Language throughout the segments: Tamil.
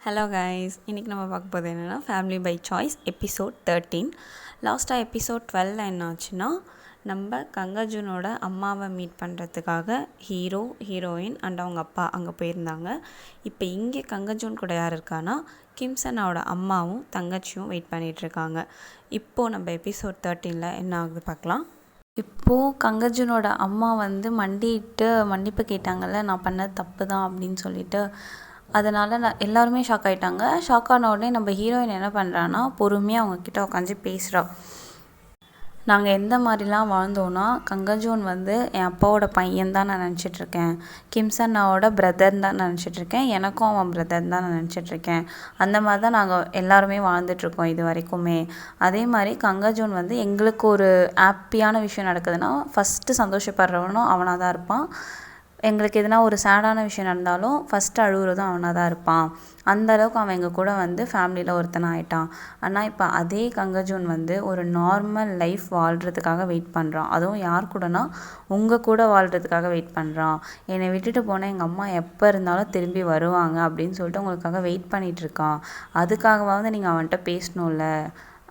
ஹலோ கைஸ், இன்றைக்கி நம்ம பார்க்க போகிறது என்னென்னா ஃபேமிலி பை சாய்ஸ் எபிசோட் 13. லாஸ்ட்டாக எபிசோட் 12 என்ன ஆச்சுன்னா, நம்ம கங்கர்ஜுனோட அம்மாவை மீட் பண்ணுறதுக்காக ஹீரோயின் அண்ட் அவங்க அப்பா அங்கே போயிருந்தாங்க. இப்போ இங்கே கங்கர்ஜுன் கூட யார் இருக்கான்னா, கிம்சனாவோட அம்மாவும் தங்கச்சியும் வெயிட் பண்ணிகிட்ருக்காங்க. இப்போது நம்ம எபிசோட் 13 என்ன ஆகுது பார்க்கலாம். இப்போது கங்கர்ஜுனோட அம்மா மண்டிட்டு மன்னிப்பு கேட்டாங்கல்ல, நான் பண்ணது தப்பு தான் அப்படின்னு சொல்லிட்டு. அதனால் எல்லாருமே ஷாக் ஆகிட்டாங்க. ஷாக் ஆன உடனே நம்ம ஹீரோயின் என்ன பண்ணுறான்னா, பொறுமையாக அவங்கக்கிட்ட உட்காந்து பேசுகிறா. நாங்கள் எந்த மாதிரிலாம் வாழ்ந்தோன்னா, கங்கர்ஜுன் என் அப்பாவோட பையன் தான் நான் நினச்சிட்ருக்கேன், கிம்சன்னாவோட பிரதர் தான் நினச்சிட்ருக்கேன், எனக்கும் அவன் பிரதர் தான் நான் நினச்சிட்ருக்கேன். அந்த மாதிரி தான் நாங்கள் எல்லாருமே வாழ்ந்துட்டுருக்கோம் இது வரைக்குமே. அதே மாதிரி கங்கர்ஜுன் எங்களுக்கு ஒரு ஹாப்பியான விஷயம் நடக்குதுன்னா ஃபஸ்ட்டு சந்தோஷப்படுறவனும் அவனாக தான் இருப்பான். எங்களுக்கு எதுனா ஒரு சேடான விஷயம் நடந்தாலும் ஃபஸ்ட்டு அழுகுறதும் அவனாக தான் இருப்பான். அந்தளவுக்கு அவன் எங்கள் கூட ஃபேமிலியில் ஒருத்தனாக ஆகிட்டான். ஆனால் இப்போ அதே கங்கர்ஜுன் ஒரு நார்மல் லைஃப் வாழ்கிறதுக்காக வெயிட் பண்ணுறான். அதுவும் யார் கூடனா, உங்கள் கூட வாழ்கிறதுக்காக வெயிட் பண்ணுறான். என்னை விட்டுட்டு போனால் எங்கள் அம்மா எப்போ இருந்தாலும் திரும்பி வருவாங்க அப்படின்னு சொல்லிட்டு உங்களுக்காக வெயிட் பண்ணிகிட்ருக்கான். அதுக்காகவாவது நீங்கள் அவன்கிட்ட பேசணும்ல,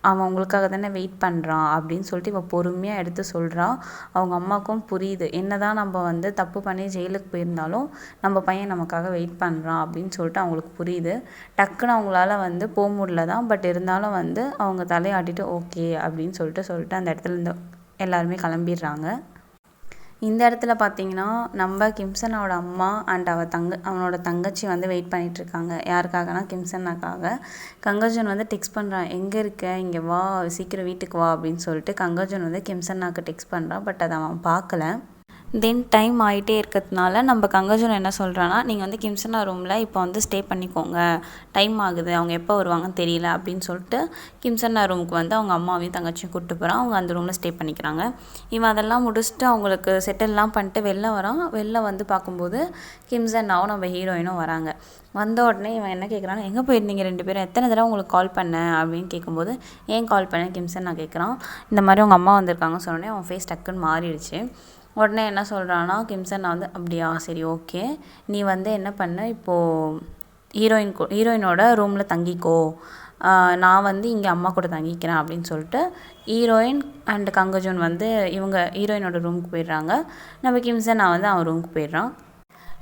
அவன் உங்களுக்காக தானே வெயிட் பண்ணுறான் அப்படின்னு சொல்லிட்டு இவள் பொறுமையாக எடுத்து சொல்கிறான். அவங்க அம்மாவுக்கும் புரியுது, என்ன தான் நம்ம தப்பு பண்ணி ஜெயிலுக்கு போயிருந்தாலும் நம்ம பையன் நமக்காக வெயிட் பண்ணுறான் அப்படின்னு சொல்லிட்டு அவங்களுக்கு புரியுது. டக்குன்னு அவங்களால போக முடியல தான், பட் இருந்தாலும் அவங்க தலையாட்டிட்டு ஓகே அப்படின்னு சொல்லிட்டு அந்த இடத்துலேருந்து எல்லாருமே கிளம்பிடுறாங்க. இந்த இடத்துல பார்த்தீங்கன்னா, நம்ம கிம்சனாவோட அம்மா அண்ட் அவனோட தங்கச்சி வெயிட் பண்ணிகிட்ருக்காங்க. யாருக்காகனா, கிம்சனாக்காக. கங்கர்ஜுன் டெக்ஸ்ட் பண்ணுறான், எங்கே இருக்க, இங்கே வா, சீக்கிரம் வீட்டுக்கு வா அப்படின்னு சொல்லிட்டு கங்கர்ஜுன் கிம்சனாக்கு டெக்ஸ்ட் பண்ணுறான். பட் அதை அவன் பார்க்கல. தென் டைம் ஆகிட்டே இருக்கிறதுனால நம்ம கங்கர்ஜுன் என்ன சொல்கிறான்னா, நீங்கள் கிம்சனா ரூமில் இப்போ ஸ்டே பண்ணிக்கோங்க, டைம் ஆகுது, அவங்க எப்போ வருவாங்கன்னு தெரியல அப்படின்னு சொல்லிட்டு கிம்சனா ரூமுக்கு அவங்க அம்மாவையும் தங்கச்சியும் கூப்பிட்டு போகிறான். அவங்க அந்த ரூமில் ஸ்டே பண்ணிக்கிறாங்க. இவன் அதெல்லாம் முடிச்சுட்டு அவங்களுக்கு செட்டில்லாம் பண்ணிட்டு வெளில வரான். வெளில பார்க்கும்போது கிம்சனாவும் நம்ம ஹீரோயினும் வராங்க. வந்த உடனே இவன் என்ன கேட்குறான்னா, எங்கே போயிருந்தீங்க ரெண்டு பேரும், எத்தனை தடவை உங்களுக்கு கால் பண்ணேன் அப்படின்னு கேட்கும்போது, ஏன் கால் பண்ணேன் கிம்சன் நான் கேட்குறான். இந்த மாதிரி உங்கள் அம்மா வந்திருக்காங்கன்னு சொன்னோடனே அவன் ஃபேஸ் டக்குன்னு மாறிடுச்சு. உடனே என்ன சொல்கிறான்னா, கிம்சன் அப்படியா, சரி ஓகே, நீ என்ன பண்ண, இப்போது ஹீரோயினோட ரூமில் தங்கிக்கோ, நான் இங்கே அம்மா கூட தங்கிக்கிறேன் அப்படின்னு சொல்லிட்டு ஹீரோயின் அண்ட் கங்கர்ஜுன் இவங்க ஹீரோயினோட ரூமுக்கு போயிடுறாங்க. நம்ம கிம்சன் அவன் ரூமுக்கு போயிடுறான்.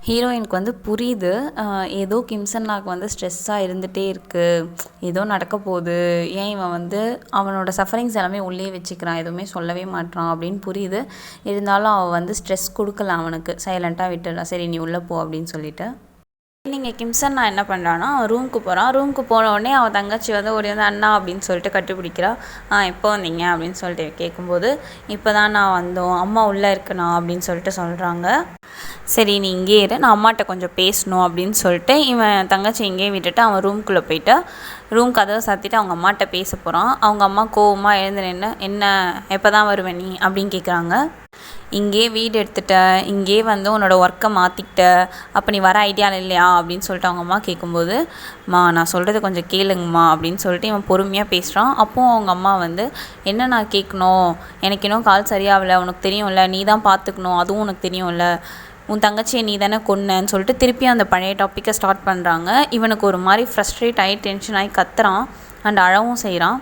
ஹீரோயினுக்கு புரியுது, ஏதோ கிம்சன்னாக்கு ஸ்ட்ரெஸ்ஸாக இருந்துகிட்டே இருக்குது, ஏதோ நடக்க போகுது, ஏன் இவன் அவனோட சஃபரிங்ஸ் எல்லாமே உள்ளே வச்சுக்கிறான், எதுவுமே சொல்லவே மாட்டான் அப்படின்னு புரியுது. இருந்தாலும் அவன் ஸ்ட்ரெஸ் கொடுக்கல, அவனுக்கு சைலண்ட்டாக விட்டுடலாம், சரி நீ உள்ளே போ அப்படின்னு சொல்லிட்டு. நீங்கள் கிம்சன்னா என்ன பண்ணுறான்னா, ரூமுக்கு போகிறான். ரூமுக்கு போன உடனே அவன் தங்கச்சி ஓடி அண்ணா அப்படின்னு சொல்லிட்டு கட்டிப்பிடிக்கிறா. எப்போ வந்தீங்க அப்படின்னு சொல்லிட்டு கேட்கும்போது, இப்போ தான் நான் வந்தோம், அம்மா உள்ளே இருக்கணா அப்படின்னு சொல்லிட்டு சொல்கிறாங்க. சரி நீ இங்கே இரு, நான் அம்மாட்ட கொஞ்சம் பேசணும் அப்படின்னு சொல்லிட்டு இவன் தங்கச்சி இங்கேயே விட்டுட்டு அவன் ரூம்குள்ளே போயிட்டு ரூம் கதவை சாத்திட்டு அவங்க அம்மாட்ட பேச போகிறான். அவங்க அம்மா கோவமாக எழுந்து நின்று, என்ன எப்போ தான் வருவேன் நீ அப்படின்னு கேட்குறாங்க. இங்கே வீடு எடுத்துட்ட, இங்கே உன்னோட ஒர்க்கை மாற்றிக்கிட்ட, அப்போ நீ வர ஐடியாவில் இல்லையா அப்படின்னு சொல்லிட்டு அவங்க அம்மா கேட்கும்போது, நான் சொல்கிறது கொஞ்சம் கேளுங்கம்மா அப்படின்னு சொல்லிட்டு இவன் பொறுமையாக பேசுகிறான். அப்போது அவங்க அம்மா என்ன நான் கேட்கணும், எனக்கு இன்னும் கால் சரியாகலை, உனக்கு தெரியும்ல, நீ தான் பார்த்துக்கணும், அதுவும் உனக்கு தெரியும்ல, உன் தங்கச்சியை நீ தானே கொன்னேன்னு சொல்லிட்டு திருப்பி அந்த பழைய டாப்பிக்கை ஸ்டார்ட் பண்ணுறாங்க. இவனுக்கு ஒரு மாதிரி ஃப்ரஸ்ட்ரேட் ஆகி டென்ஷன் ஆகி கத்துறான் அண்ட் அழவும் செய்கிறான்.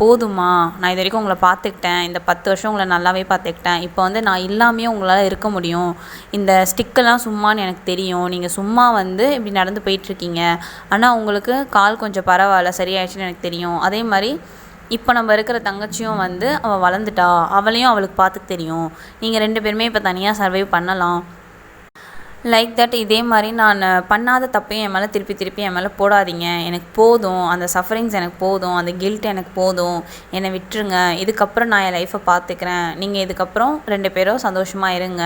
போதுமா, நான் இது வரைக்கும் உங்களை பார்த்துக்கிட்டேன், இந்த 10 வருஷம் உங்களை நல்லாவே பார்த்துக்கிட்டேன், இப்போ நான் இல்லாமையே உங்களால் இருக்க முடியும், இந்த ஸ்டிக்கெல்லாம் சும்மான்னு எனக்கு தெரியும், நீங்கள் சும்மா இப்படி நடந்து போயிட்டுருக்கீங்க, ஆனால் உங்களுக்கு கால் கொஞ்சம் பரவாயில்ல, சரியாயிடுச்சுன்னு எனக்கு தெரியும். அதே மாதிரி இப்போ நம்ம இருக்கிற தங்கச்சியும் அவள் வளர்ந்துட்டா, அவளையும் அவளுக்கு பார்த்துக்க தெரியும், நீங்கள் 2 பேருமே இப்போ தனியாக சர்வைவ் பண்ணலாம், லைக் தட். இதே மாதிரி நான் பண்ணாத தப்பையும் என் மேலே திருப்பி என் மேலே போடாதீங்க, எனக்கு போதும், அந்த சஃபரிங்ஸ் எனக்கு போதும், அந்த கில்ட் எனக்கு போதும், என்னை விட்டுருங்க, இதுக்கப்புறம் நான் என் லைஃப்பை பார்த்துக்கிறேன், நீங்கள் இதுக்கப்புறம் 2 பேரும் சந்தோஷமாக இருங்க,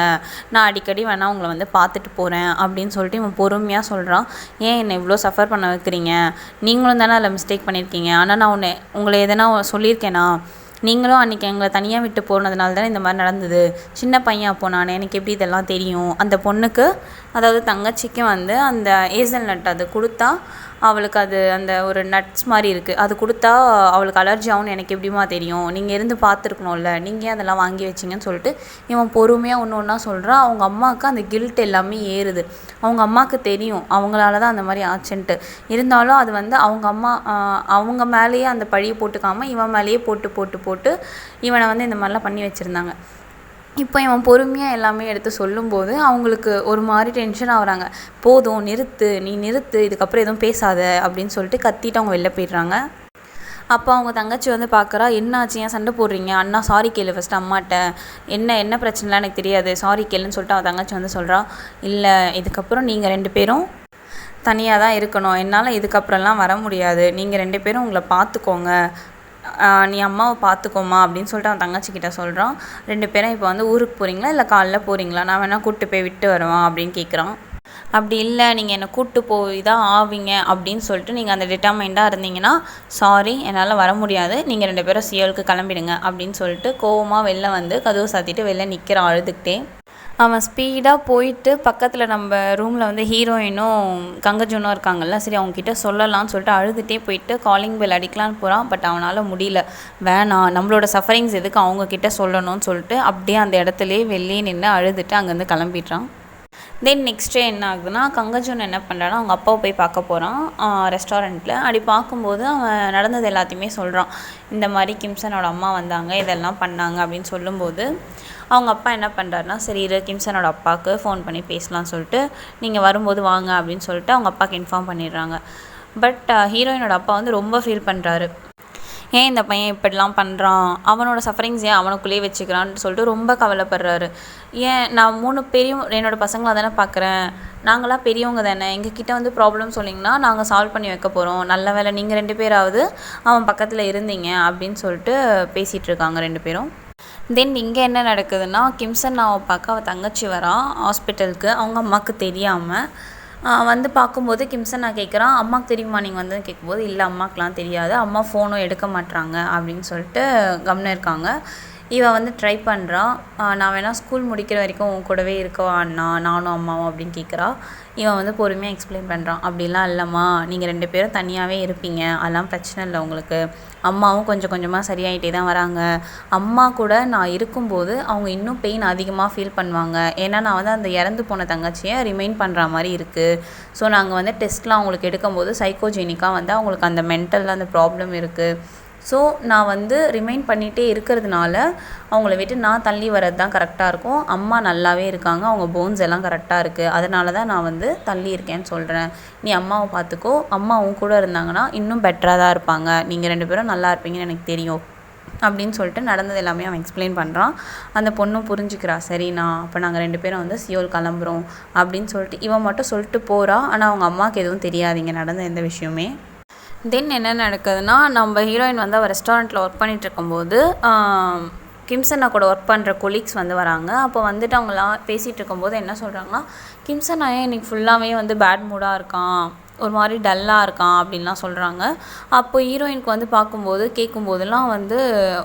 நான் அடிக்கடி வேணால் உங்களை பார்த்துட்டு போகிறேன் அப்படின்னு சொல்லிட்டு இவன் பொறுமையாக சொல்கிறான். ஏன் என்னை இவ்வளோ சஃபர் பண்ண வைக்கிறீங்க, நீங்களும் தானே அதில் மிஸ்டேக் பண்ணியிருக்கீங்க, ஆனால் நான் உங்களை எதனா சொல்லியிருக்கேனா, நீங்களும் அன்றைக்கி எங்களை தனியாக விட்டு போனதுனால தானே இந்த மாதிரி நடந்தது, சின்ன பையன் அப்போ நான், எனக்கு எப்படி இதெல்லாம் தெரியும், அந்த பொண்ணுக்கு அதாவது தங்கச்சிக்கு அந்த ஏசல் நட் அது கொடுத்தா அவளுக்கு அது அந்த ஒரு நட்ஸ் மாதிரி இருக்குது, அது கொடுத்தா அவளுக்கு அலர்ஜி ஆகும்னு எனக்கு எப்படிமா தெரியும், நீங்கள் இருந்து பார்த்துருக்கணும்ல, நீங்கள் அதெல்லாம் வாங்கி வச்சிங்கன்னு சொல்லிட்டு இவன் பொறுமையாக ஒன்று ஒன்றா சொல்கிறான். அவங்க அம்மாவுக்கு அந்த கில்ட் எல்லாமே ஏறுது. அவங்க அம்மாவுக்கு தெரியும் அவங்களால தான் அந்த மாதிரி ஆச்சுன்ட்டு. இருந்தாலும் அது வந்து அவங்க அம்மா அவங்க மேலேயே அந்த பழியை போட்டுக்காமல் இவன் மேலேயே போட்டு போட்டு போட்டு இவனை வந்து இந்த மாதிரிலாம் பண்ணி வச்சுருந்தாங்க. இப்போ இவன் பொறுமையாக எல்லாமே எடுத்து சொல்லும்போது அவங்களுக்கு ஒரு மாதிரி டென்ஷன் ஆகுறாங்க. போதும் நீ நிறுத்து, இதுக்கப்புறம் எதுவும் பேசாத அப்படின்னு சொல்லிட்டு கத்திட்டு அவங்க வெளில போயிடுறாங்க. அப்போ அவங்க தங்கச்சி வந்து பார்க்குறா, என்னாச்சு, ஏன் சண்டை போடுறீங்க, அண்ணா சாரி கேளு ஃபஸ்ட்டு அம்மாட்ட, என்ன பிரச்சனைலாம் எனக்கு தெரியாது, சாரி கேளுன்னு சொல்லிட்டு அவன் தங்கச்சி வந்து சொல்கிறா, இல்லை இதுக்கப்புறம் நீங்கள் 2 பேரும் தனியாக தான் இருக்கணும், என்னால் இதுக்கப்புறம்லாம் வர முடியாது, நீங்கள் 2 பேரும் உங்களை பார்த்துக்கோங்க, நீ அம்மாவை பார்த்துக்கோமா அப்படின்னு சொல்லிட்டு அவன் தங்கச்சிக்கிட்ட சொல்கிறான். 2 பேரும் இப்போ வந்து ஊருக்கு போகிறீங்களா இல்லை காலைல போகிறீங்களா, நான் வேணால் கூப்பிட்டு போய் விட்டு வருவான் அப்படின்னு கேட்குறான். அப்படி இல்லை, நீங்கள் என்னை கூப்பிட்டு போய் தான் ஆவீங்க அப்படின்னு சொல்லிட்டு நீங்கள் அந்த டிட்டர்மைண்டாக இருந்தீங்கன்னா சாரி என்னால் வர முடியாது, நீங்கள் 2 பேரும் சியோலுக்கு கிளம்பிடுங்க அப்படின்னு சொல்லிட்டு கோவமாக வெளில வந்து கதவு சாத்திட்டு வெளில நிற்கிறான் அழுதுகிட்டே. அவன் ஸ்பீடாக போயிட்டு பக்கத்தில் நம்ம ரூமில் வந்து ஹீரோயினும் கங்கஜனும் இருக்காங்கல்ல, சரி அவங்கக்கிட்ட சொல்லலாம்னு சொல்லிட்டு அழுதுகிட்டே போயிட்டு காலிங் பெல் அடிக்கலான்னு போகிறான். பட் அவனால் முடியல, வேணாம் நம்மளோட சஃபரிங்ஸ் எதுக்கு அவங்கக்கிட்ட சொல்லணும்னு சொல்லிட்டு அப்படியே அந்த இடத்துலையே வெளியே நின்று அழுதுட்டு அங்கேருந்து கிளம்பிடுறான். தென் நெக்ஸ்ட் டே என்ன ஆகுதுன்னா, கங்கஜன் என்ன பண்ணுறான்னா அவங்க அப்பாவை போய் பார்க்க போகிறான் ரெஸ்டாரண்ட்டில். அப்படி பார்க்கும்போது அவன் நடந்தது எல்லாத்தையுமே சொல்கிறான். இந்த மாதிரி கிம்சனோட அம்மா வந்தாங்க, இதெல்லாம் பண்ணாங்க அப்படின்னு சொல்லும்போது அவங்க அப்பா என்ன பண்ணுறாருனா, சரி இரு கிம்சனோட அப்பாவுக்கு ஃபோன் பண்ணி பேசலாம்னு சொல்லிட்டு நீங்கள் வரும்போது வாங்க அப்படின்னு சொல்லிட்டு அவங்க அப்பாவுக்கு இன்ஃபார்ம் பண்ணிடுறாங்க. பட் ஹீரோயினோட அப்பா வந்து ரொம்ப ஃபீல் பண்ணுறாரு. ஏன் இந்த பையன் இப்படிலாம் பண்ணுறான், அவனோட சஃபரிங்ஸ் ஏன் அவனுக்குள்ளேயே வச்சுக்கிறான்னு சொல்லிட்டு ரொம்ப கவலைப்படுறாரு. ஏன் நான் 3 பேரையும் என்னோடய பசங்களாக தானே பார்க்குறேன், நாங்களாம் பெரியவங்க தானே, எங்ககிட்ட வந்து ப்ராப்ளம் சொன்னிங்கன்னா நாங்கள் சால்வ் பண்ணி வைக்க போகிறோம், நல்ல வேலை நீங்கள் 2 பேராவது அவன் பக்கத்தில் இருந்தீங்க அப்படின்னு சொல்லிட்டு பேசிகிட்டு இருக்காங்க 2 பேரும். தென் இங்கே என்ன நடக்குதுன்னா, கிம்சன் அவன் பார்க்க அவள் தங்கச்சி வரான் ஹாஸ்பிட்டலுக்கு, அவங்க அம்மாவுக்கு தெரியாமல் வந்து பார்க்கும்போது கிம்சன் நான் கேட்குறான், அம்மாவுக்கு தெரியுமா நீங்கள் வந்து கேட்கும்போது, இல்லை அம்மாவுக்குலாம் தெரியாது, அம்மா ஃபோனும் எடுக்க மாட்டுறாங்க அப்படின்னு சொல்லிட்டு கம்முன்னு இருக்காங்க. இவன் வந்து ட்ரை பண்ணுறான், நான் வேணால் ஸ்கூல் முடிக்கிற வரைக்கும் உன் கூடவே இருக்கவா அண்ணா, நானும் அம்மாவும் அப்படின்னு கேட்குறா. இவன் வந்து பொறுமையாக எக்ஸ்பிளைன் பண்ணுறான், அப்படிலாம் இல்லைம்மா, நீங்கள் 2 பேரும் தனியாகவே இருப்பீங்க, அதெல்லாம் பிரச்சனை இல்லை உங்களுக்கு, அம்மாவும் கொஞ்சம் கொஞ்சமாக சரியாயிட்டே தான் வராங்க, அம்மா கூட நான் இருக்கும்போது அவங்க இன்னும் பெயின் அதிகமாக ஃபீல் பண்ணுவாங்க, ஏன்னா நான் வந்து அந்த இறந்து போன தங்கச்சியை ரிமைண்ட் பண்ணுற மாதிரி இருக்குது. ஸோ நாங்கள் வந்து டெஸ்ட்லாம் அவங்களுக்கு எடுக்கும்போது சைக்கோஜெனிக்காக வந்து அவங்களுக்கு அந்த மென்டலில் அந்த ப்ராப்ளம் இருக்குது. ஸோ நான் வந்து ரிமைண்ட் பண்ணிகிட்டே இருக்கிறதுனால அவங்கள விட்டு நான் தள்ளி வர்றது தான் கரெக்டாக இருக்கும், அம்மா நல்லாவே இருக்காங்க, அவங்க போன்ஸ் எல்லாம் கரெக்டாக இருக்குது, அதனால தான் நான் வந்து தள்ளி இருக்கேன்னு சொல்கிறேன், நீ அம்மாவை பார்த்துக்கோ, அம்மா அவங்க கூட இருந்தாங்கன்னா இன்னும் பெட்டராக தான் இருப்பாங்க, நீங்கள் 2 பேரும் நல்லா இருப்பீங்கன்னு எனக்கு தெரியும் அப்படின்னு சொல்லிட்டு நடந்தது எல்லாமே அவன் எக்ஸ்பிளைன் பண்ணுறான். அந்த பொண்ணும் புரிஞ்சுக்கிறா, சரிண்ணா அப்போ நாங்கள் 2 பேரும் வந்து சியோல் கிளம்புறோம் அப்படின்னு சொல்லிட்டு இவன் மட்டும் சொல்லிட்டு போகிறா. ஆனால் அவங்க அம்மாவுக்கு எதுவும் தெரியாது இங்கே நடந்த எந்த விஷயமே. தென் என்ன நடக்குதுன்னா, நம்ம ஹீரோயின் வந்து அவள் ரெஸ்டாரண்ட்டில் ஒர்க் பண்ணிகிட்டு இருக்கும்போது கிம்சன்னா கூட ஒர்க் பண்ணுற கொலீக்ஸ் வந்து வராங்க. அப்போ வந்துட்டு அவங்களாம் பேசிகிட்டு இருக்கும்போது என்ன சொல்கிறாங்கன்னா, கிம்சன்னா ஏன் இன்றைக்கி ஃபுல்லாகவே வந்து பேட் மூடாக இருக்கான், ஒரு மாதிரி டல்லாக இருக்கான் அப்படின்லாம் சொல்கிறாங்க. அப்போ ஹீரோயினுக்கு வந்து பார்க்கும்போது கேட்கும்போதெல்லாம் வந்து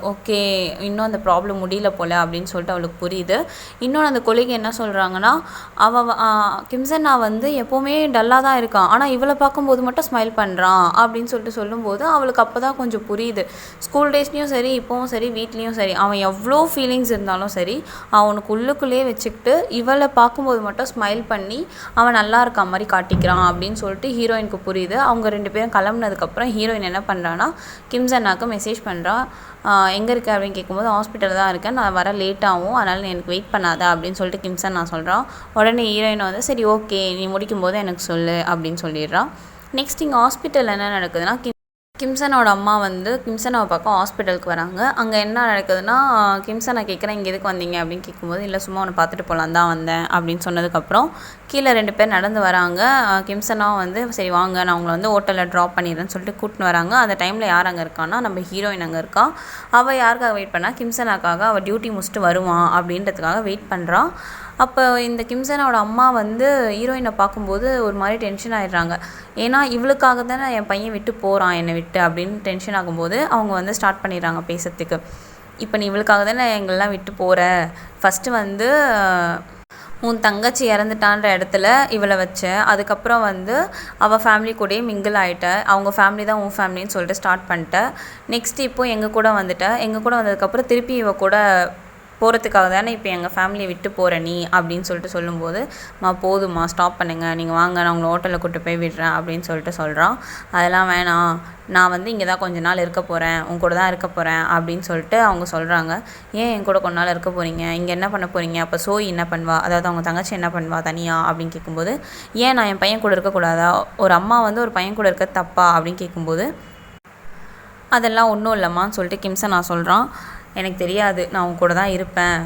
ஓகே இன்னும் அந்த ப்ராப்ளம் முடியல போல் அப்படின்னு சொல்லிட்டு அவளுக்கு புரியுது. இன்னொன்று அந்த கொலீக் என்ன சொல்கிறாங்கன்னா, கிம்சன்னா வந்து எப்போவுமே டல்லாக தான் இருக்கான், ஆனால் இவளை பார்க்கும்போது மட்டும் ஸ்மைல் பண்ணுறான் அப்படின்னு சொல்லிட்டு சொல்லும்போது அவளுக்கு அப்போ தான் கொஞ்சம் புரியுது. ஸ்கூல் டேஸ்லேயும் சரி இப்போவும் சரி வீட்லேயும் சரி அவன் எவ்வளோ ஃபீலிங்ஸ் இருந்தாலும் சரி அவனுக்கு உள்ளுக்குள்ளேயே வச்சுக்கிட்டு இவளை பார்க்கும்போது மட்டும் ஸ்மைல் பண்ணி அவன் நல்லா இருக்க மாதிரி காட்டிக்கிறான் அப்படின்னு சொல்லிட்டு ஹீரோயினுக்கு புரியுது. அவங்க 2 பேரும் கிளம்புனதுக்கப்புறம் ஹீரோயின் என்ன பண்ணுறான்னா, கிம்சன்னாக்கு மெசேஜ் பண்ணுறா, எங்கே இருக்க அப்படின்னு கேட்கும்போது ஹாஸ்பிட்டலில் தான் இருக்கேன், நான் வர லேட் ஆகும், அதனால் எனக்கு வெயிட் பண்ணாத அப்படின்னு சொல்லிட்டு கிம்சன் நான் சொல்கிறான். உடனே ஹீரோயின் வந்து சரி ஓகே நீ முடிக்கும்போது எனக்கு சொல்லு அப்படின்னு சொல்லிடுறான். நெக்ஸ்ட் இங்கே ஹாஸ்பிட்டலில் என்ன நடக்குதுன்னா, கிம்சனோட அம்மா வந்து கிம்சனாவை பார்க்க ஹாஸ்பிட்டலுக்கு வராங்க. அங்கே என்ன நடக்குதுன்னா, கிம்சனை கேட்குறேன் இங்கே எதுக்கு வந்தீங்க அப்படின்னு கேட்கும்போது, இல்லை சும்மா அவனை பார்த்துட்டு போகலாம் தான் வந்தேன் அப்படின்னு சொன்னதுக்கப்புறம் கீழே 2 பேர் நடந்து வராங்க. கிம்சனாவும் வந்து சரி வாங்க நான் உங்களை வந்து ஹோட்டலில் ட்ராப் பண்ணிடுறேன்னு சொல்லிட்டு கூட்டின்னு வராங்க. அந்த டைமில் யார் அங்கே இருக்கான்னா, நம்ம ஹீரோயின் அங்கே இருக்கா. அவள் யாருக்காக வெயிட் பண்ணா, கிம்சனாக்காக, அவள் டியூட்டி முடிச்சுட்டு வருவான் அப்படின்றதுக்காக வெயிட் பண்ணுறான். அப்போ இந்த கிம்சனோட அம்மா வந்து ஹீரோயினை பார்க்கும்போது ஒரு மாதிரி டென்ஷன் ஆகிடுறாங்க. ஏன்னா இவளுக்காக தானே என் பையன் விட்டு போகிறான் என்னை விட்டு அப்படின்னு டென்ஷன் ஆகும்போது அவங்க வந்து ஸ்டார்ட் பண்ணிடுறாங்க பேசுறதுக்கு. இப்போ நீ இவளுக்காக தானே எங்களெலாம் விட்டு போகிற, ஃபஸ்ட்டு வந்து உன் தங்கச்சி இறந்துட்டான்ற இடத்துல இவளை வச்ச, அதுக்கப்புறம் வந்து அவள் ஃபேமிலி கூடயே மிங்கிள் ஆகிட்ட, அவங்க ஃபேமிலி தான் உன் ஃபேமிலின்னு சொல்லிட்டு ஸ்டார்ட் பண்ணிட்ட. நெக்ஸ்ட்டு இப்போது எங்கள் கூட வந்துட்ட, எங்கள் கூட வந்ததுக்கப்புறம் திருப்பி இவ கூட போகிறதுக்காக தானே இப்போ எங்கள் ஃபேமிலியை விட்டு போகிற நீ அப்படின்னு சொல்லிட்டு சொல்லும்போது, போதுமா ஸ்டாப் பண்ணுங்கள், நீங்கள் வாங்க நான் உங்களை ஹோட்டலில் கூட்டு போய் விடுறேன் அப்படின்னு சொல்லிட்டு சொல்கிறான். அதெல்லாம் வேணாம், நான் வந்து இங்கே தான் கொஞ்ச நாள் இருக்க போகிறேன், உன் கூட தான் இருக்க போகிறேன் அப்படின்னு சொல்லிட்டு அவங்க சொல்கிறாங்க. ஏன் என் கூட கொஞ்ச நாள் இருக்க போகிறீங்க, இங்கே என்ன பண்ண போகிறீங்க, அப்போ சோய் என்ன பண்ணுவா, அதாவது அவங்க தங்கச்சி என்ன பண்ணுவா தனியாக அப்படின்னு கேட்கும்போது, ஏன் நான் என் பையன் கூட இருக்கக்கூடாதா, ஒரு அம்மா வந்து ஒரு பையன் கூட இருக்க தப்பா அப்படின்னு கேட்கும்போது, அதெல்லாம் ஒன்றும் இல்லைம்மான்னு சொல்லிட்டு கிம்சன் நான் சொல்கிறான். எனக்கு தெரியாது, நான் உன் கூட தான் இருப்பேன்,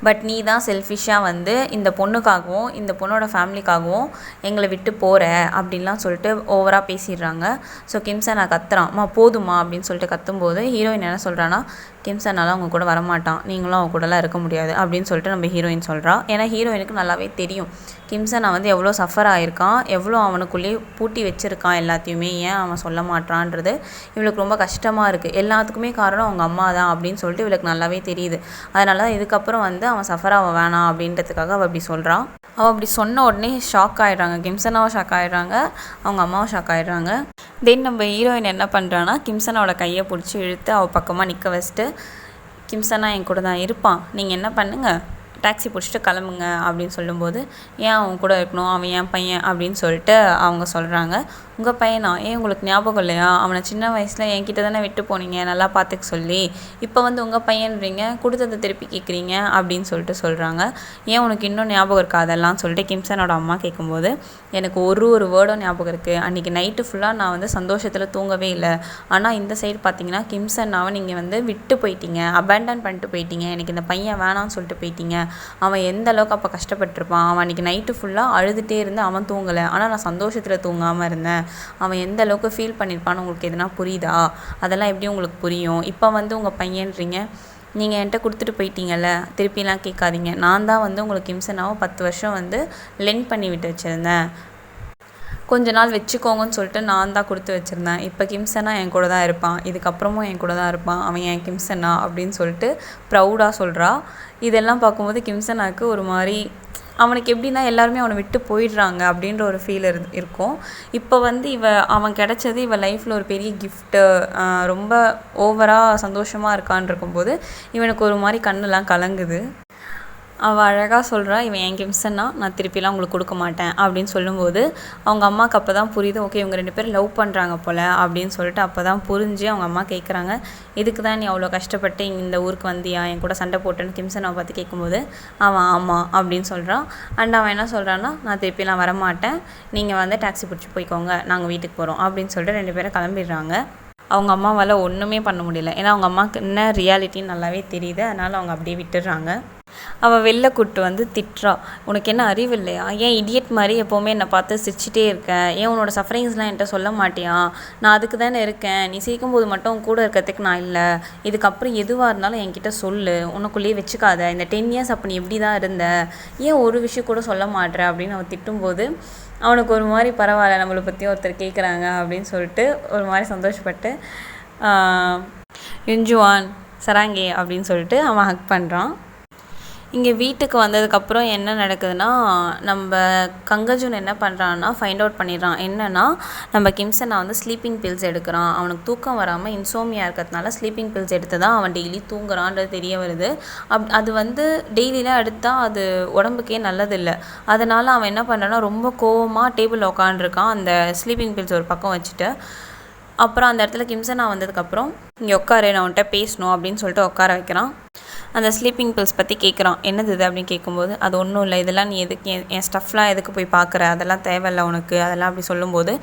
பட் நீ தான் செல்ஃபிஷாக வந்து இந்த பொண்ணுக்காகவும் இந்த பொண்ணோட ஃபேமிலிக்காகவும் எங்களை விட்டு போகிற அப்படின்லாம் சொல்லிட்டு ஓவராக பேசிடுறாங்க. ஸோ கிம்சன் நான் கத்துறான், போதுமா அப்படின்னு சொல்லிட்டு கத்தும்போது ஹீரோயின் என்ன சொல்கிறான்னா, கிம்சனால் அவங்க கூட வரமாட்டான், நீங்களும் அவங்க கூடலாம் இருக்க முடியாது அப்படின்னு சொல்லிட்டு நம்ம ஹீரோயின் சொல்கிறா. ஏன்னா ஹீரோயினுக்கு நல்லாவே தெரியும் கிம்சனை வந்து எவ்வளோ சஃபர் ஆகிருக்கான், எவ்வளோ அவனுக்குள்ளேயே பூட்டி வச்சுருக்கான் எல்லாத்தையுமே, ஏன் அவன் சொல்ல மாட்டான்றது இவளுக்கு ரொம்ப கஷ்டமாக இருக்குது. எல்லாத்துக்குமே காரணம் அவங்க அம்மா தான் அப்படின்னு சொல்லிட்டு இவளுக்கு நல்லாவே தெரியுது. அதனால தான் இதுக்கப்புறம் வந்து அவன் சஃபர் ஆக வேணாம் அப்படின்றதுக்காக அவள் அப்படி சொல்கிறான். அவள் அப்படி சொன்ன உடனே ஷாக் ஆகிடுறாங்க, கிம்சனாவும் ஷாக் ஆகிடுறாங்க, அவங்க அம்மாவும் ஷாக் ஆகிடுறாங்க. தென் நம்ம ஹீரோயின் என்ன பண்ணுறான்னா, கிம்சனோட கையை பிடிச்சி இழுத்து அவள் பக்கமாக நிற்க வச்சுட்டு, கிம்சனா என் கூட தான் இருப்பான், நீங்கள் என்ன பண்ணுங்கள், டாக்ஸி பிடிச்சிட்டு கிளம்புங்க அப்படின்னு சொல்லும்போது, ஏன் அவன் கூட இருக்கணும், அவன் என் பையன் அப்படின்னு சொல்லிட்டு அவங்க சொல்கிறாங்க. உங்கள் பையனா, ஏன் உங்களுக்கு ஞாபகம் இல்லையா, அவனை சின்ன வயசில் என்கிட்ட தானே விட்டு போனீங்க நல்லா பார்த்துக்க சொல்லி, இப்போ வந்து உங்கள் பையன்றீங்க, கொடுத்ததை திருப்பி கேட்குறீங்க அப்படின்னு சொல்லிட்டு சொல்கிறாங்க. ஏன் உனக்கு இன்னும் ஞாபகம் இருக்கா அதெல்லாம் சொல்லிட்டு கிம்சனோட அம்மா கேட்கும்போது, எனக்கு ஒரு வேர்டும் ஞாபகம் இருக்குது, அன்றைக்கி நைட்டு ஃபுல்லாக நான் வந்து சந்தோஷத்தில் தூங்கவே இல்லை, ஆனால் இந்த சைடு பார்த்தீங்கன்னா கிம்சன்னாவை நீங்கள் வந்து விட்டு போயிட்டீங்க, அபேண்டன் பண்ணிட்டு போயிட்டீங்க, எனக்கு இந்த பையன் வேணான்னு சொல்லிட்டு போயிட்டீங்க, அவன் எந்த அளவுக்கு அப்போ கஷ்டப்பட்டிருப்பான், அவன் அன்றைக்கி நைட்டு ஃபுல்லாக அழுதுகிட்டே இருந்து அவன் தூங்கலை, ஆனால் நான் சந்தோஷத்தில் தூங்காமல் இருந்தேன், அவன் எந்த அளவுக்கு ஃபீல் பண்ணியிருப்பான்னு உங்களுக்கு எதுனா புரியுதா, அதெல்லாம் எப்படி உங்களுக்கு புரியும், இப்போ வந்து உங்கள் பையன்றீங்க, நீங்கள் என்கிட்ட கொடுத்துட்டு போயிட்டீங்கல்ல, திருப்பிலாம் கேட்காதீங்க, நான் தான் வந்து உங்களுக்கு கிம்சனாவை 10 வருஷம் வந்து லென் பண்ணி விட்டு வச்சுருந்தேன், கொஞ்ச நாள் வச்சுக்கோங்கன்னு சொல்லிட்டு நான் தான் கொடுத்து வச்சுருந்தேன், இப்போ கிம்சனா என் கூட தான் இருப்பான், இதுக்கப்புறமும் என் கூட தான் இருப்பான், அவன் என் கிம்சனா அப்படின்னு சொல்லிட்டு ப்ரௌடாக சொல்கிறா. இதெல்லாம் பார்க்கும்போது கிம்சனாவுக்கு ஒரு மாதிரி, அவனுக்கு எப்படின்னா எல்லாருமே அவனை விட்டு போயிடுறாங்க அப்படின்ற ஒரு ஃபீல் இருக்கும். இப்போ வந்து அவன் கிடச்சது இவன் லைஃப்பில் ஒரு பெரிய கிஃப்ட்டு, ரொம்ப ஓவராக சந்தோஷமாக இருக்கான்னு இருக்கும்போது இவனுக்கு ஒரு மாதிரி கண்ணெலாம் கலங்குது. அவள் அழகாக சொல்கிறா, இவன் என் கிம்சன்னா நான் திருப்பிலாம் உங்களுக்கு கொடுக்க மாட்டேன் அப்படின்னு சொல்லும்போது அவங்க அம்மாவுக்கு அப்போ தான் புரியுது, ஓகே இவங்க 2 பேரும் லவ் பண்ணுறாங்க போல் அப்படின்னு சொல்லிட்டு அப்போ தான் புரிஞ்சு அவங்க அம்மா கேட்குறாங்க, இதுக்கு தான் நீ அவ்வளோ கஷ்டப்பட்டு இந்த ஊருக்கு வந்தியா, என் கூட சண்டை போட்டேன்னு கிம்சனாவை பார்த்து கேட்கும்போது அவன் ஆமாம் அப்படின்னு சொல்கிறான். அண்ட் அவன் என்ன சொல்கிறான்னா, நான் திருப்பிலாம் வரமாட்டேன், நீங்கள் வந்து டாக்ஸி பிடிச்சி போய்க்கோங்க, நாங்கள் வீட்டுக்கு போகிறோம் அப்படின்னு சொல்லிட்டு 2 பேரும் கிளம்பிடுறாங்க. அவங்க அம்மாவால் ஒன்றுமே பண்ண முடியல, ஏன்னா அவங்க அம்மாவுக்கு என்ன ரியாலிட்டின்னு நல்லாவே தெரியுது, அதனால் அவங்க அப்படியே விட்டுடுறாங்க. அவள் வெளில கூப்பிட்டு வந்து திட்டுறா, உனக்கு என்ன அறிவு இல்லையா, ஏன் இடியட் மாதிரி எப்போவுமே என்னை பார்த்து சிரிச்சிட்டே இருக்க, ஏன் உன்னோட சஃபரிங்ஸ்லாம் என்கிட்ட சொல்ல மாட்டியா, நான் அதுக்கு தானே இருக்கேன், நீ சிரிக்கும்போது மட்டும் கூட இருக்கிறதுக்கு நான் இல்லை, இதுக்கப்புறம் எதுவாக இருந்தாலும் என்கிட்ட சொல்லு, உனக்குள்ளேயே வச்சுக்காத, இந்த 10 இயர்ஸ் அப்போ நீ எப்படி தான் இருந்த, ஏன் ஒரு விஷயம் கூட சொல்ல மாட்டேற அப்படின்னு அவன் திட்டும்போது அவனுக்கு ஒரு மாதிரி பரவாயில்ல நம்மளை பற்றி ஒருத்தர் கேட்குறாங்க அப்படின்னு சொல்லிட்டு ஒரு மாதிரி சந்தோஷப்பட்டு யுஞ்சுவான் சராங்கே அப்படின்னு சொல்லிட்டு அவன் ஹக் பண்ணுறான். இங்கே வீட்டுக்கு வந்ததுக்கப்புறம் என்ன நடக்குதுன்னா, நம்ம கங்கஜூன் என்ன பண்ணுறான்னா ஃபைண்ட் அவுட் பண்ணிடுறான். என்னென்னா, நம்ம கிம்சனை வந்து ஸ்லீப்பிங் பில்ஸ் எடுக்கிறான், அவனுக்கு தூக்கம் வராமல் இன்சோமியா இருக்கிறதுனால ஸ்லீப்பிங் பில்ஸ் எடுத்து தான் அவன் டெய்லி தூங்குறான்றது தெரிய வருது. அது வந்து டெய்லிலாம் எடுத்தால் அது உடம்புக்கே நல்லதில்லை. அதனால் அவன் என்ன பண்ணுறான்னா, ரொம்ப கோவமாக டேபிளில் உட்காந்துருக்கான், அந்த ஸ்லீப்பிங் பில்ஸ் ஒரு பக்கம் வச்சுட்டு. அப்புறம் அந்த இடத்துல கிம்சனா வந்ததுக்கப்புறம், இங்கே உட்காரு நான் உன்கிட்ட பேசணும் அப்படின்னு சொல்லிட்டு உட்கார வைக்கிறான். அந்த ஸ்லீப்பிங் பில்ஸ் பற்றி கேட்குறான், என்னது இது அப்படின்னு கேட்கும்போது, அது ஒன்றும் இல்லை, இதெல்லாம் நீ எதுக்கு என் ஸ்டஃப்லாம் எதுக்கு போய் பார்க்குற, அதெல்லாம் தேவையில்லை உனக்கு, அதெல்லாம் அப்படி சொல்லும்போது,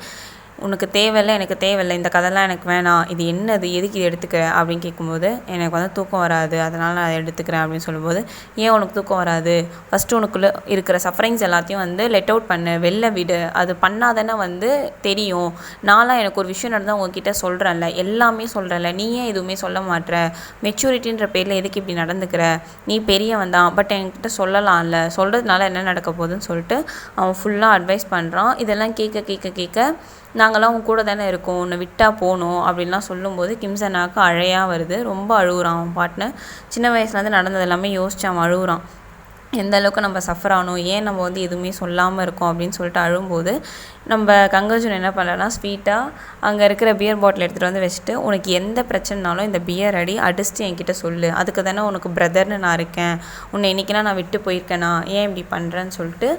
உனக்கு தேவையில்லை எனக்கு தேவையில்லை, இந்த கதைலாம் எனக்கு வேணாம், இது என்னது எதுக்கு இது எடுத்துக்கிற அப்படின்னு கேட்கும்போது, எனக்கு வந்து தூக்கம் வராது அதனால் நான் அதை எடுத்துக்கிறேன் அப்படின்னு சொல்லும்போது, ஏன் உனக்கு தூக்கம் வராது, ஃபஸ்ட்டு உனக்குள்ளே இருக்கிற சஃபரிங்ஸ் எல்லாத்தையும் வந்து லெட் அவுட் பண்ணு, வெளில விடு, அது பண்ணாதானே வந்து தெரியும், நான்லாம் எனக்கு ஒரு விஷயம் நடந்தால் உங்ககிட்ட சொல்கிறேன்ல, எல்லாமே சொல்கிறேன்ல, நீ ஏன் எதுவுமே சொல்ல மாட்டேற, மெச்சூரிட்டின்ற பேரில் எதுக்கு இப்படி நடந்துக்கிற, நீ பெரியவன் தான், பட் என்கிட்ட சொல்லலாம்ல, சொல்கிறதுனால என்ன நடக்க போகுதுன்னு சொல்லிட்டு அவன் ஃபுல்லாக அட்வைஸ் பண்ணுறான். இதெல்லாம் கேட்க கேட்க கேட்க நாங்களாம் உன் கூட தானே இருக்கோம், உன்னை விட்டால் போகணும் அப்படின்லாம் சொல்லும்போது கிம்சனாவுக்கு அழையாக வருது, ரொம்ப அழுகுறான் அவன் பாட்டுன்னு. சின்ன வயசுலேருந்து நடந்தது எல்லாமே யோசிச்சு அவன் அழுகுறான். எந்த அளவுக்கு நம்ம சஃபர் ஆகணும், ஏன் நம்ம வந்து எதுவுமே சொல்லாமல் இருக்கோம் அப்படின்னு சொல்லிட்டு அழும்போது நம்ம கங்கர்ஜுன் என்ன பண்ணலன்னா ஸ்வீட்டாக அங்கே இருக்கிற பியர் பாட்டில் எடுத்துகிட்டு வந்து வச்சுட்டு, உனக்கு எந்த பிரச்சனைனாலும் இந்த பியர் அடிச்சுட்டு என்கிட்ட சொல்லு, அதுக்கு தானே உனக்கு பிரதர்னு நான் இருக்கேன், உன்னை இன்றைக்கினா நான் விட்டு போயிருக்கேனா, ஏன் இப்படி பண்ணுறேன்னு சொல்லிட்டு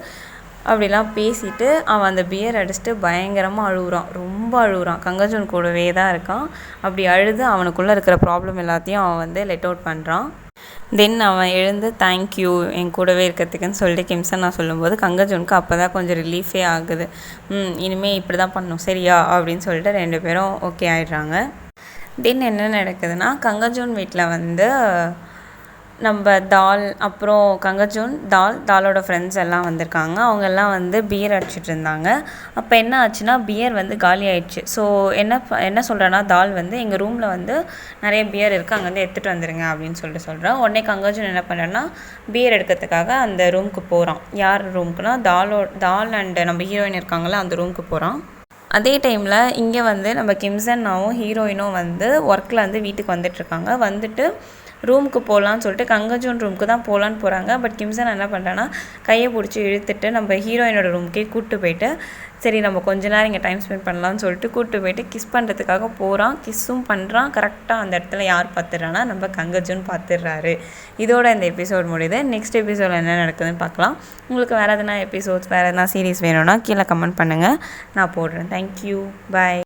அப்படிலாம் பேசிவிட்டு அவன் அந்த பியர் அடிச்சுட்டு பயங்கரமாக அழுகுறான், ரொம்ப அழுகுறான். கங்கர்ஜுன் கூடவே தான் இருக்கான். அப்படி அழுது அவனுக்குள்ளே இருக்கிற ப்ராப்ளம் எல்லாத்தையும் அவன் வந்து லெட் அவுட் பண்ணுறான். தென் அவன் எழுந்து தேங்க்யூ என் கூடவே இருக்கிறதுக்குன்னு சொல்லிட்டு கிம்சன் நான் சொல்லும்போது கங்கர்ஜுனுக்கு அப்போ தான் கொஞ்சம் ரிலீஃபே ஆகுது. இனிமேல் இப்படி தான் பண்ணணும் சரியா அப்படின்னு சொல்லிட்டு 2 பேரும் ஓகே ஆயிடுறாங்க. தென் என்ன நடக்குதுன்னா கங்கர்ஜுன் வீட்டில் வந்து நம்ம தால் அப்புறம் கங்கர்ஜுன் தாலோட ஃப்ரெண்ட்ஸ் எல்லாம் வந்திருக்காங்க. அவங்கெல்லாம் வந்து பியர் அடிச்சிட்டு இருந்தாங்க. அப்போ என்ன ஆச்சுன்னா பியர் வந்து காலி ஆயிடுச்சு. ஸோ என்ன சொல்கிறேன்னா தால் வந்து எங்கள் ரூமில் வந்து நிறைய பியர் இருக்குது, அங்கேருந்து எடுத்துகிட்டு வந்துடுங்க அப்படின்னு சொல்கிறேன். உடனே கங்கர்ஜுன் என்ன பண்ணுறேன்னா பியர் எடுக்கிறதுக்காக அந்த ரூமுக்கு போகிறான். யார் ரூமுக்குன்னா தால் அண்ட் நம்ம ஹீரோயின் இருக்காங்களா அந்த ரூமுக்கு போகிறான். அதே டைமில் இங்கே வந்து நம்ம கிம்சன்னாவும் ஹீரோயினும் வந்து ஒர்க்கில் வந்து வீட்டுக்கு வந்துட்டுருக்காங்க. வந்துட்டு ரூமுக்கு போகலான்னு சொல்லிட்டு கங்கர்ஜுன் ரூமுக்கு தான் போகலான்னு போகிறாங்க. பட் கிம்சன் என்ன பண்ணுறான்னா கையை பிடிச்சி இழுத்துட்டு நம்ம ஹீரோயினோட ரூமுக்கே கூப்பிட்டு போயிட்டு சரி நம்ம கொஞ்ச நேரம் இங்கே டைம் ஸ்பெண்ட் பண்ணலான்னு சொல்லிட்டு கூப்பிட்டு போயிட்டு கிஸ் பண்ணுறதுக்காக போகிறான். கிஸ்ஸும் பண்ணுறான். கரெக்டாக அந்த இடத்துல யார் பார்த்துடுறான்னா நம்ம கங்கர்ஜுன் பார்த்துடுறாரு. இதோட இந்த எபிசோட் முடியுது. நெக்ஸ்ட் எபிசோடில் என்ன நடக்குதுன்னு பார்க்கலாம். உங்களுக்கு வேறு எதனா எபிசோட்ஸ் வேறு எதனா சீரீஸ் வேணும்னா கீழே கமெண்ட் பண்ணுங்கள், நான் போடுறேன். தேங்க்யூ, பாய்.